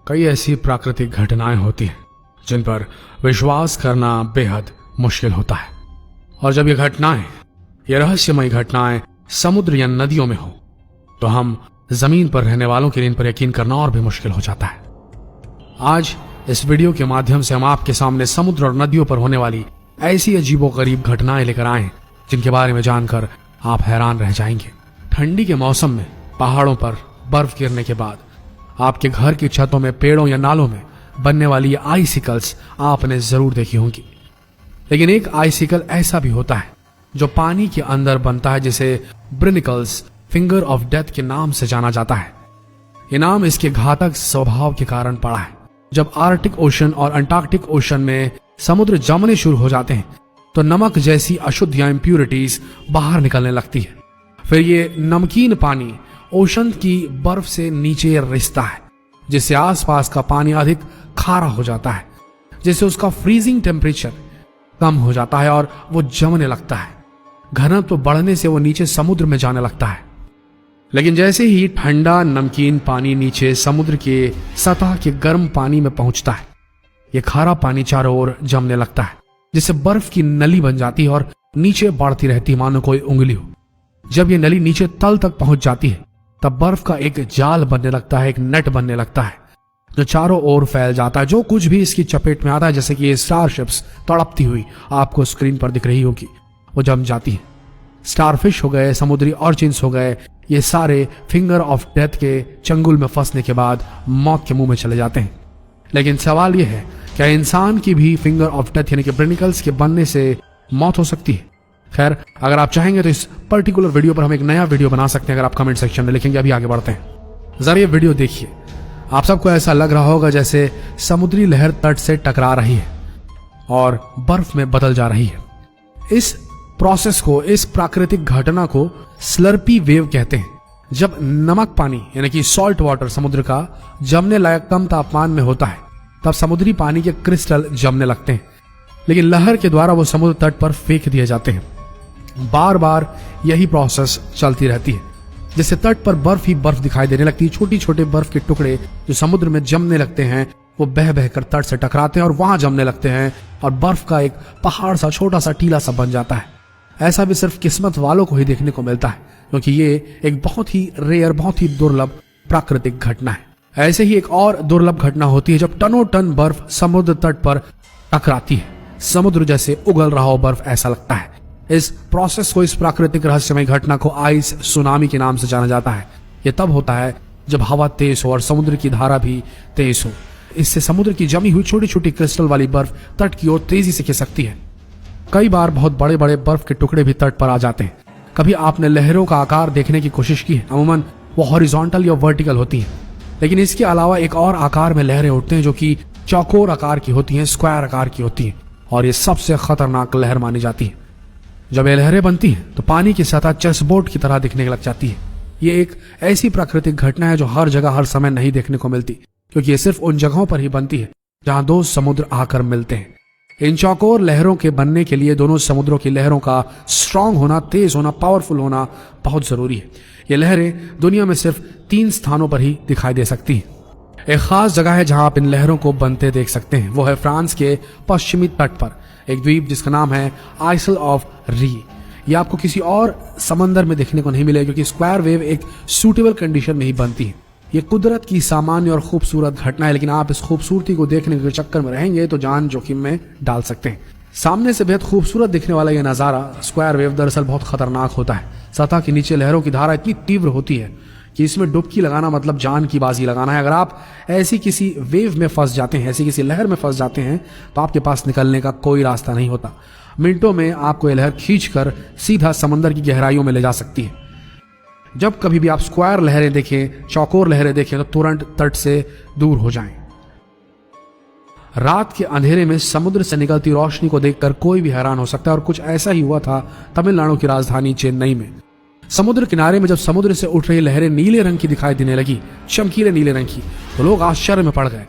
कई ऐसी प्राकृतिक घटनाएं होती हैं जिन पर विश्वास करना बेहद मुश्किल होता है। और जब ये घटनाएं, ये रहस्यमयी घटनाएं समुद्र या नदियों में हो तो हम जमीन पर रहने वालों के लिए इन पर यकीन करना और भी मुश्किल हो जाता है। आज इस वीडियो के माध्यम से हम आपके सामने समुद्र और नदियों पर होने वाली ऐसी अजीबोगरीब घटनाएं लेकर आए जिनके बारे में जानकर आप हैरान रह जाएंगे। ठंडी के मौसम में पहाड़ों पर बर्फ गिरने के बाद आपके घर की छतों में, पेड़ों या नालों में बनने वाली ये आइसिकल्स आपने जरूर देखी होंगी। लेकिन एक आइसिकल ऐसा भी होता है जो पानी के अंदर बनता है, जिसे ब्रिनिकल्स फिंगर ऑफ डेथ के नाम से जाना जाता है। ये नाम इसके घातक स्वभाव के कारण पड़ा है। जब आर्कटिक ओशन और अंटार्कटिक ओशन में समुद्र जमने शुरू हो जाते हैं तो नमक जैसी अशुद्ध या इम्प्यूरिटीज बाहर निकलने लगती है। फिर ये नमकीन पानी ओशन की बर्फ से नीचे रिसता है, जिससे आसपास का पानी अधिक खारा हो जाता है, जिससे उसका फ्रीजिंग टेम्परेचर कम हो जाता है और वो जमने लगता है। घनत्व बढ़ने से वो नीचे समुद्र में जाने लगता है। लेकिन जैसे ही ठंडा नमकीन पानी नीचे समुद्र के सतह के गर्म पानी में पहुंचता है, ये खारा पानी चारों ओर जमने लगता है, जिससे बर्फ की नली बन जाती है और नीचे बढ़ती रहती मानो कोई उंगली हो। जब ये नली नीचे तल तक पहुंच जाती है तब बर्फ का एक जाल बनने लगता है, एक नेट बनने लगता है जो चारों ओर फैल जाता है। जो कुछ भी इसकी चपेट में आता है, जैसे कि ये स्टारशिप्स तड़पती हुई आपको स्क्रीन पर दिख रही होगी, वो जम जाती है। स्टारफिश हो गए, समुद्री ऑर्चिन्स हो गए, ये सारे फिंगर ऑफ डेथ के चंगुल में फंसने के बाद मौत के मुंह में चले जाते हैं। लेकिन सवाल यह है, क्या इंसान की भी फिंगर ऑफ डेथ यानी कि ब्रिनिकल्स के बनने से मौत हो सकती है? खैर, अगर आप चाहेंगे तो इस पर्टिकुलर वीडियो पर हम एक नया वीडियो बना सकते हैं, अगर आप कमेंट सेक्शन में लिखेंगे। अभी आगे बढ़ते हैं। जरा ये वीडियो देखिए। आप सबको ऐसा लग रहा होगा जैसे समुद्री लहर तट से टकरा रही है और बर्फ में बदल जा रही है। इस प्रोसेस को, इस प्राकृतिक घटना को स्लर्पी वेव कहते हैं। जब नमक पानी यानी कि सॉल्ट वाटर समुद्र का जमने लायक कम तापमान में होता है, तब समुद्री पानी के क्रिस्टल जमने लगते हैं, लेकिन लहर के द्वारा वो समुद्र तट पर फेंक दिए जाते हैं। बार बार यही प्रोसेस चलती रहती है, जिससे तट पर बर्फ ही बर्फ दिखाई देने लगती है। छोटी छोटे बर्फ के टुकड़े जो समुद्र में जमने लगते हैं वो बह बहकर तट से टकराते हैं और वहां जमने लगते हैं और बर्फ का एक पहाड़ सा, छोटा सा टीला सा बन जाता है। ऐसा भी सिर्फ किस्मत वालों को ही देखने को मिलता है, क्योंकि ये एक बहुत ही रेयर, बहुत ही दुर्लभ प्राकृतिक घटना है। ऐसे ही एक और दुर्लभ घटना होती है जब टनों टन बर्फ समुद्र तट पर टकराती है। समुद्र जैसे उगल रहा हो बर्फ, ऐसा लगता है। इस प्रोसेस को, इस प्राकृतिक रहस्यमय घटना को आइस सुनामी के नाम से जाना जाता है। यह तब होता है जब हवा तेज हो और समुद्र की धारा भी तेज हो। इससे समुद्र की जमी हुई छोटी छोटी क्रिस्टल वाली बर्फ तट की ओर तेजी से खिसकती है। कई बार बहुत बड़े बड़े बर्फ के टुकड़े भी तट पर आ जाते हैं। कभी आपने लहरों का आकार देखने की कोशिश की है? अमूमन वो हॉरिजॉन्टल या वर्टिकल होती हैं, लेकिन इसके अलावा एक और आकार में लहरें उठते हैं जो कि चौकोर आकार की होती हैं, स्क्वायर आकार की होती हैं, और ये सबसे खतरनाक लहर मानी जाती है। जब ये लहरें बनती हैं तो पानी की सतह चेसबोर्ड की तरह दिखने लग जाती है। ये एक ऐसी प्राकृतिक घटना है जो हर जगह हर समय नहीं देखने को मिलती, क्योंकि ये सिर्फ उन जगहों पर ही बनती है जहां दो समुद्र आकर मिलते हैं। इन चौकोर लहरों के बनने के लिए दोनों समुद्रों की लहरों का स्ट्रांग होना, तेज होना, पावरफुल होना बहुत जरूरी है। ये लहरें दुनिया में सिर्फ 3 स्थानों पर ही दिखाई दे सकती हैं। एक खास जगह है जहां आप इन लहरों को बनते देख सकते हैं, वो है फ्रांस के पश्चिमी तट पर एक द्वीप जिसका नाम है आइसल ऑफ री। ये आपको किसी और समंदर में देखने को नहीं मिलेगा, क्योंकि स्क्वायर वेव एक सूटेबल कंडीशन में ही बनती है। ये कुदरत की सामान्य और खूबसूरत घटना है, लेकिन आप इस खूबसूरती को देखने के चक्कर में रहेंगे तो जान जोखिम में डाल सकते हैं। सामने से बेहद खूबसूरत दिखने वाला यह नजारा स्क्वायर वेव दरअसल बहुत खतरनाक होता है। सतह के नीचे लहरों की धारा इतनी तीव्र होती है कि इसमें डुबकी लगाना मतलब जान की बाजी लगाना है। अगर आप ऐसी किसी वेव में फंस जाते हैं, ऐसी किसी लहर में फंस जाते हैं, तो आपके पास निकलने का कोई रास्ता नहीं होता। मिनटों में आपको यह लहर खींचकर सीधा समंदर की गहराइयों में ले जा सकती है। जब कभी भी आप स्क्वायर लहरें देखें, चौकोर लहरें देखें, तो तुरंत तट से दूर हो जाएं। रात के अंधेरे में समुद्र से निकलती रोशनी को देखकर कोई भी हैरान हो सकता है, और कुछ ऐसा ही हुआ था तमिलनाडु की राजधानी चेन्नई में। समुद्र किनारे में जब समुद्र से उठ रही लहरें नीले रंग की दिखाई देने लगी, चमकीले नीले रंग की, तो लोग आश्चर्य में पड़ गए।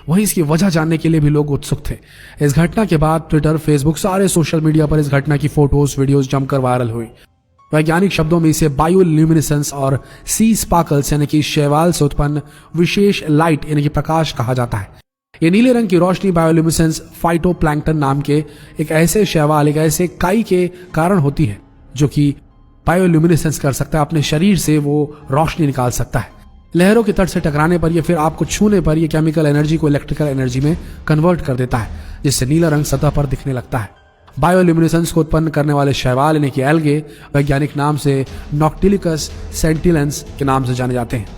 वहीं इसकी वजह जानने के लिए भी लोग उत्सुक थे। इस घटना के बाद ट्विटर, फेसबुक, सारे सोशल मीडिया पर इस घटना की फोटोज, वीडियोस जमकर वायरल हुई। वैज्ञानिक शब्दों में इसे बायोल्यूमिनेसेंस और सी स्पार्कल्स यानी कि शैवाल से उत्पन्न विशेष लाइट यानी कि प्रकाश कहा जाता है। ये नीले रंग की रोशनी बायोल्यूमिनेसेंस फाइटोप्लैंक्टन नाम के एक ऐसे शैवाल, एक ऐसे काई के कारण होती है जो कि बायोल्यूमिनेसेंस कर सकता है, अपने शरीर से वो रोशनी निकाल सकता है। लहरों के तट से टकराने पर या फिर आपको छूने पर यह केमिकल एनर्जी को इलेक्ट्रिकल एनर्जी में कन्वर्ट कर देता है, जिससे नीला रंग सतह पर दिखने लगता है। बायोल्यूमिनेसेंस को उत्पन्न करने वाले शैवाल यानी कि एल्गे वैज्ञानिक नाम से नॉक्टिलिकस सेंटिलेंस के नाम से जाने जाते हैं।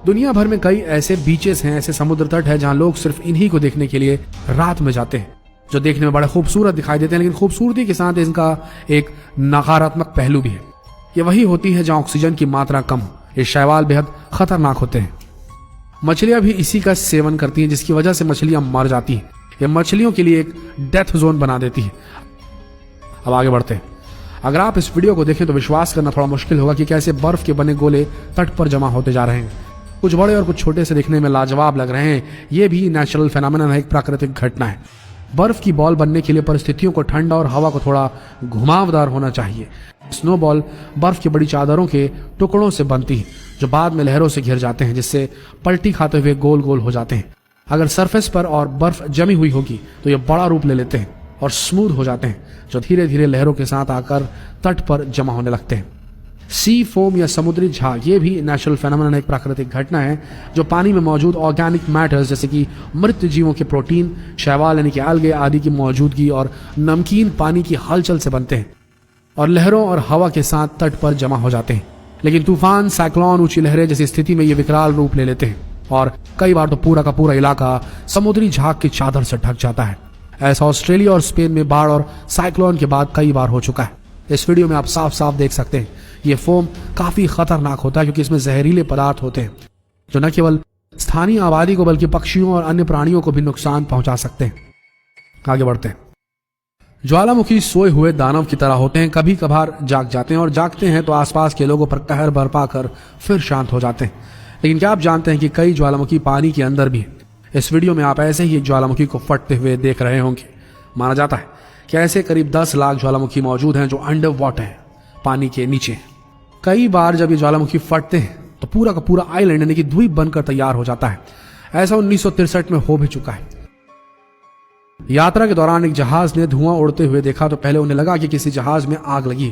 दुनिया भर में कई ऐसे बीचेस हैं, ऐसे समुद्र तट है जहां लोग सिर्फ इन्हीं को देखने के लिए रात में जाते हैं, जो देखने में बड़े खूबसूरत दिखाई देते हैं, लेकिन खूबसूरती के साथ इनका एक नकारात्मक पहलू भी है। ये वही होती है जहां ऑक्सीजन की मात्रा कम हो। ये शैवाल बेहद खतरनाक होते हैं। मछलियां भी इसी का सेवन करती हैं, जिसकी वजह से मछलियां मर जाती हैं। ये मछलियों के लिए एक डेथ जोन बना देती है। अब आगे बढ़ते हैं। अगर आप इस वीडियो को देखें तो विश्वास करना थोड़ा मुश्किल होगा कि कैसे बर्फ के बने गोले तट पर जमा होते जा रहे हैं। कुछ बड़े और कुछ छोटे से दिखने में लाजवाब लग रहे हैं। ये भी नेचुरल फेनोमेनन है, एक प्राकृतिक घटना है। बर्फ की बॉल बनने के लिए परिस्थितियों को ठंडा और हवा को थोड़ा घुमावदार होना चाहिए। स्नोबॉल बर्फ की बड़ी चादरों के टुकड़ों से बनती है, जो बाद में लहरों से घिर जाते हैं, जिससे पलटी खाते हुए गोल गोल हो जाते हैं। अगर सरफेस पर और बर्फ जमी हुई होगी तो ये बड़ा रूप ले लेते हैं और स्मूथ हो जाते हैं, जो धीरे धीरे लहरों के साथ आकर तट पर जमा होने लगते हैं। सी फोम या समुद्री झाग, ये भी नेचुरल फेनोमेनन, एक प्राकृतिक घटना है जो पानी में मौजूद ऑर्गेनिक मैटर्स जैसे कि मृत जीवों के प्रोटीन, शैवाल यानी कि एल्गे आदि की मौजूदगी और नमकीन पानी की हलचल से बनते हैं और लहरों और हवा के साथ तट पर जमा हो जाते हैं। लेकिन तूफान, साइक्लोन, ऊंची लहरें जैसी स्थिति में ये विकराल रूप ले लेते हैं और कई बार तो पूरा का पूरा इलाका समुद्री झाग की चादर से ढक जाता है। ऐसा ऑस्ट्रेलिया और स्पेन में बाढ़ और साइक्लोन के बाद कई बार हो चुका है। इस वीडियो में आप साफ साफ देख सकते हैं ये फोम काफी खतरनाक होता है, क्योंकि इसमें जहरीले पदार्थ होते हैं जो न केवल स्थानीय आबादी को बल्कि पक्षियों और अन्य प्राणियों को भी नुकसान पहुंचा सकते हैं। आगे बढ़ते हैं। ज्वालामुखी सोए हुए दानव की तरह होते हैं, कभी कभार जाग जाते हैं और जागते हैं तो आसपास के लोगों पर कहर बरपा कर फिर शांत हो जाते हैं। लेकिन क्या आप जानते हैं कि कई ज्वालामुखी पानी के अंदर भी हैं? इस वीडियो में आप ऐसे ही एक ज्वालामुखी को फटते हुए देख रहे होंगे। माना जाता है कि ऐसे करीब 10 लाख ज्वालामुखी मौजूद हैं जो अंडर वाटर हैं, पानी के नीचे। कई बार जब ये ज्वालामुखी फटते हैं तो पूरा का पूरा आइलैंड यानी कि द्वीप बनकर तैयार हो जाता है। ऐसा 1963 में हो भी चुका है। यात्रा के दौरान एक जहाज ने धुआं उड़ते हुए देखा तो पहले उन्हें लगा कि किसी जहाज में आग लगी,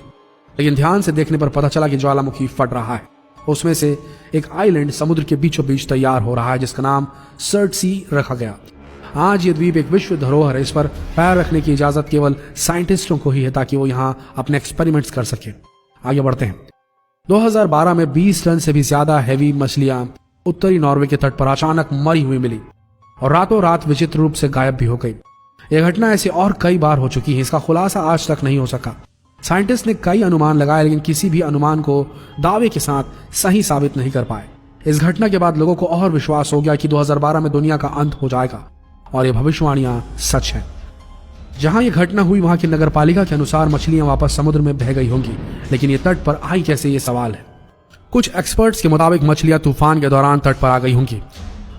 लेकिन ध्यान से देखने पर पता चला कि ज्वालामुखी फट रहा है। उसमें से एक आइलैंड समुद्र के बीचों बीच तैयार हो रहा है, जिसका नाम सर्टसी रखा गया। आज ये द्वीप एक विश्व धरोहर है। इस पर पैर रखने की इजाजत केवल साइंटिस्टों को ही है, ताकि वो यहाँ अपने एक्सपेरिमेंट्स कर सके। आगे बढ़ते हैं। 2012 में 20 टन से भी ज्यादा हैवी मछलियां उत्तरी नॉर्वे के तट पर अचानक मरी हुई मिली और रातों रात विचित्र रूप से गायब भी हो गई। यह घटना ऐसी और कई बार हो चुकी है। इसका खुलासा आज तक नहीं हो सका। साइंटिस्ट ने कई अनुमान लगाए, लेकिन किसी भी अनुमान को दावे के साथ सही साबित नहीं कर पाए। इस घटना के बाद लोगों को और विश्वास हो गया कि 2012 में दुनिया का अंत हो जाएगा, और ये भविष्यवाणियां सच हैं। जहां ये घटना हुई वहां की नगरपालिका के अनुसार मछलियां वापस समुद्र में बह गई होंगी, लेकिन ये तट पर आई कैसे, ये सवाल है। कुछ एक्सपर्ट्स के मुताबिक मछलियां तूफान के दौरान तट पर आ गई होंगी,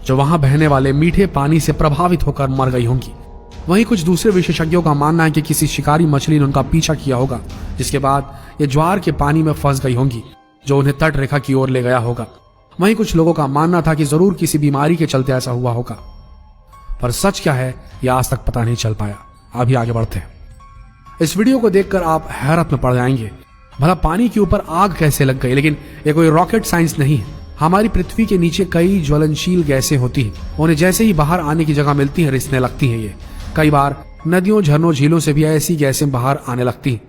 जो वहां बहने वाले मीठे पानी से प्रभावित होकर मर गई होंगी। वहीं कुछ दूसरे विशेषज्ञों का मानना है कि किसी शिकारी मछली ने उनका पीछा किया होगा, जिसके बाद ये ज्वार के पानी में फंस गई होंगी, जो उन्हें तट रेखा की ओर ले गया होगा। वहीं कुछ लोगों का मानना था कि जरूर किसी बीमारी के चलते ऐसा हुआ होगा, पर सच क्या है यह आज तक पता नहीं चल पाया। अभी आगे बढ़ते हैं। इस वीडियो को देखकर आप हैरत में पड़ जाएंगे। भला पानी के ऊपर आग कैसे लग गई? लेकिन ये कोई रॉकेट साइंस नहीं है। हमारी पृथ्वी के नीचे कई ज्वलनशील गैसें होती हैं। उन्हें जैसे ही बाहर आने की जगह मिलती है, रिसने लगती हैं। ये कई बार नदियों, झरनों, झीलों से भी ऐसी गैसें बाहर आने लगती हैं।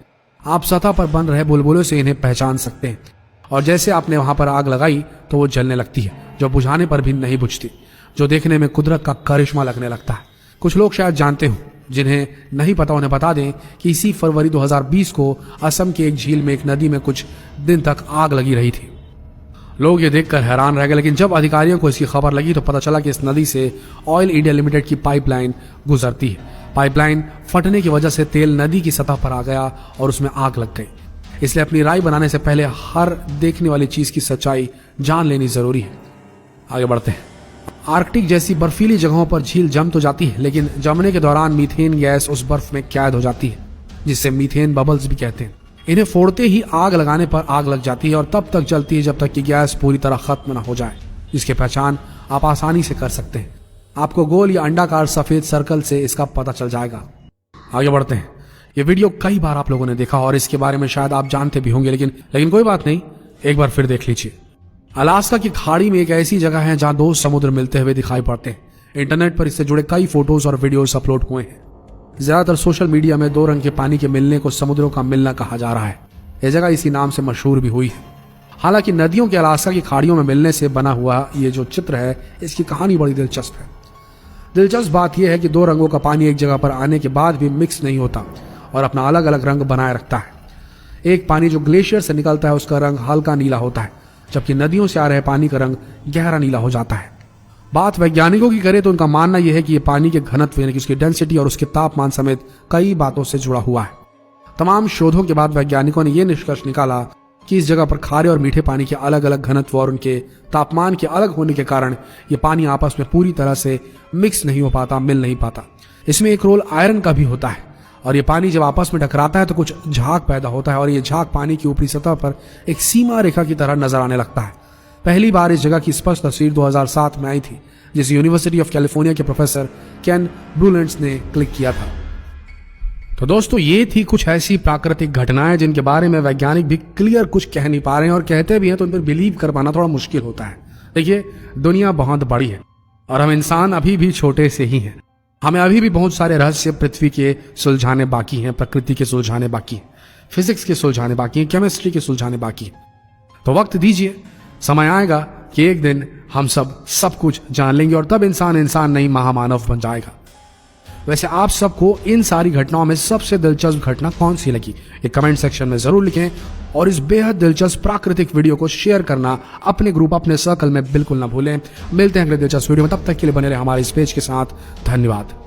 आप सतह पर बन रहे बुलबुलों से इन्हें पहचान सकते हैं, और जैसे आपने वहां पर आग लगाई तो वो जलने लगती है, जो बुझाने पर भी नहीं बुझती, जो देखने में कुदरत का करिश्मा लगने लगता है। कुछ लोग शायद जानते हो, जिन्हें नहीं पता उन्हें बता दें कि इसी फरवरी 2020 को असम के एक झील में एक नदी में कुछ दिन तक आग लगी रही थी। लोग ये देखकर हैरान रह गए, लेकिन जब अधिकारियों को इसकी खबर लगी तो पता चला कि इस नदी से ऑयल इंडिया लिमिटेड की पाइपलाइन गुजरती है। पाइपलाइन फटने की वजह से तेल नदी की सतह पर आ गया और उसमें आग लग गई। इसलिए अपनी राय बनाने से पहले हर देखने वाली चीज की सच्चाई जान लेनी जरूरी है। आगे बढ़ते हैं। आर्कटिक जैसी बर्फीली जगहों पर झील जम तो जाती है, लेकिन जमने के दौरान मीथेन गैस उस बर्फ में कैद हो जाती है, जिससे मीथेन बबल्स भी कहते हैं। इन्हें फोड़ते ही आग लगाने पर आग लग जाती है और तब तक जलती है जब तक कि गैस पूरी तरह खत्म न हो जाए, जिसकी पहचान आप आसानी से कर सकते हैं। आपको गोल या अंडाकार सफेद सर्कल से इसका पता चल जाएगा। आगे बढ़ते हैं। ये वीडियो कई बार आप लोगों ने देखा और इसके बारे में शायद आप जानते भी होंगे, लेकिन कोई बात नहीं, एक बार फिर देख लीजिए। अलास्का की खाड़ी में एक ऐसी जगह है जहां दो समुद्र मिलते हुए दिखाई पड़ते हैं। इंटरनेट पर इससे जुड़े कई फोटोज और वीडियोस अपलोड हुए हैं। ज्यादातर सोशल मीडिया में दो रंग के पानी के मिलने को समुद्रों का मिलना कहा जा रहा है। यह जगह इसी नाम से मशहूर भी हुई है। हालांकि नदियों के अलास्का की खाड़ियों में मिलने से बना हुआ ये जो चित्र है, इसकी कहानी बड़ी दिलचस्प है। दिलचस्प बात यह है कि दो रंगों का पानी एक जगह पर आने के बाद भी मिक्स नहीं होता और अपना अलग अलग रंग बनाए रखता है। एक पानी जो ग्लेशियर से निकलता है उसका रंग हल्का नीला होता है, जबकि नदियों से आ रहे पानी का रंग गहरा नीला हो जाता है। बात वैज्ञानिकों की करें तो उनका मानना यह है कि यह पानी के घनत्व यानी कि उसकी डेंसिटी और उसके तापमान समेत कई बातों से जुड़ा हुआ है। तमाम शोधों के बाद वैज्ञानिकों ने यह निष्कर्ष निकाला कि इस जगह पर खारे और मीठे पानी के अलग अलग घनत्व और उनके तापमान के अलग होने के कारण ये पानी आपस में पूरी तरह से मिक्स नहीं हो पाता, मिल नहीं पाता। इसमें एक रोल आयरन का भी होता है और ये पानी जब आपस में टकराता है तो कुछ झाग पैदा होता है और ये झाग पानी की ऊपरी सतह पर एक सीमा रेखा की तरह नजर आने लगता है। पहली बार इस जगह की स्पष्ट तस्वीर 2007 में आई थी, जिसे यूनिवर्सिटी ऑफ कैलिफोर्निया के प्रोफेसर केन ब्रूलेंट्स ने क्लिक किया था। तो दोस्तों, ये थी कुछ ऐसी प्राकृतिक घटनाएं जिनके बारे में वैज्ञानिक भी क्लियर कुछ कह नहीं पा रहे हैं और कहते भी हैं तो उन पर बिलीव कर पाना थोड़ा मुश्किल होता है। देखिए, दुनिया बहुत बड़ी है और हम इंसान अभी भी छोटे से ही हैं। हमें अभी भी बहुत सारे रहस्य पृथ्वी के सुलझाने बाकी हैं, प्रकृति के सुलझाने बाकी हैं, फिजिक्स के सुलझाने बाकी हैं, केमिस्ट्री के सुलझाने बाकी हैं। तो वक्त दीजिए, समय आएगा कि एक दिन हम सब कुछ जान लेंगे और तब इंसान नहीं महामानव बन जाएगा। वैसे आप सबको इन सारी घटनाओं में सबसे दिलचस्प घटना कौन सी लगी, ये कमेंट सेक्शन में जरूर लिखें और इस बेहद दिलचस्प प्राकृतिक वीडियो को शेयर करना अपने ग्रुप, अपने सर्कल में बिल्कुल ना भूलें। मिलते हैं अगले दिलचस्प वीडियो में, तब तक के लिए बने रहे हमारे इस पेज के साथ। धन्यवाद।